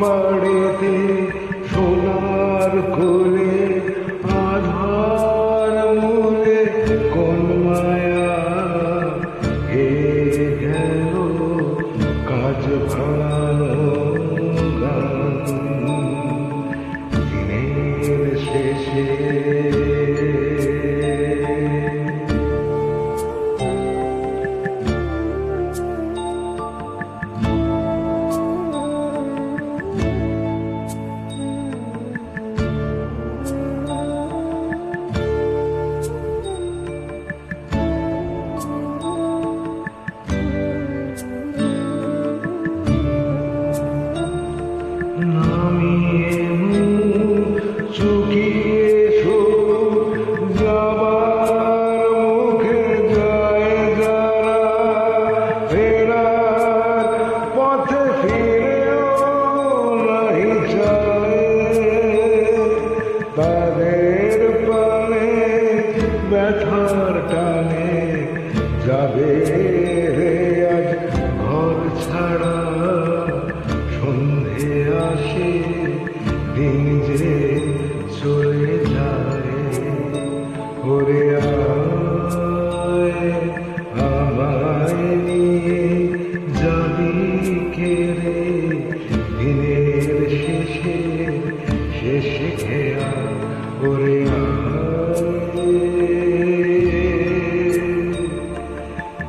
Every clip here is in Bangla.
পাড়েতে সোনার কোলে আধার মূলে কোন মায়া এ গেল কাজ ভালো গান দিনের শেষে তাদের পানে ব্যথার টানে যাবে আজ ঘর ছাড়া সন্ধে আসে দিন যে চলে যায় ওরে আমায় নিয়ে যাবি কে রে দিনের শেষে শেষে খেয়া ওরে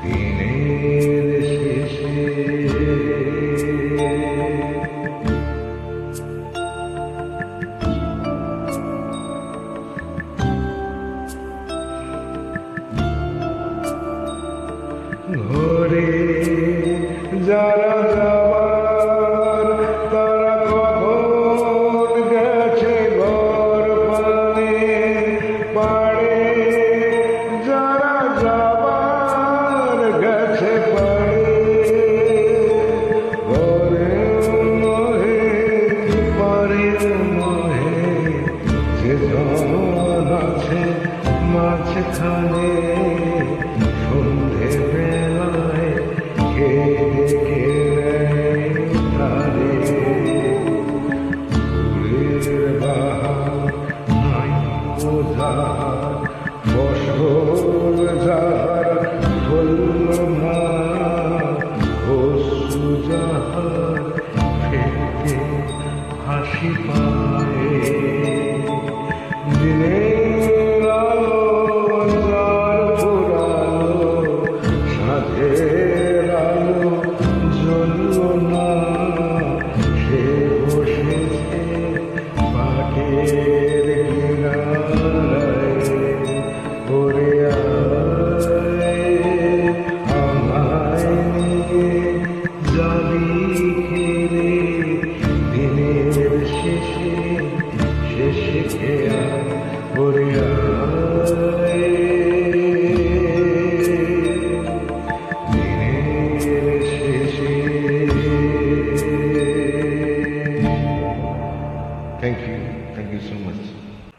দিনের শেষে ঘরে যারা যাবার তারা কখন গেছে ঘর পানে পাড়ে যারা যাবার গেছে পাড়ে ঘরে নহে পারে নহে যে জন আছে মাঝখানে সন্ধে বেলায় কে ডেকে নেয় তারে ফুলের বাহার নাই যাহার ফসল যাহার হল না অশ্রু যাহার ফেটে হাসি পায়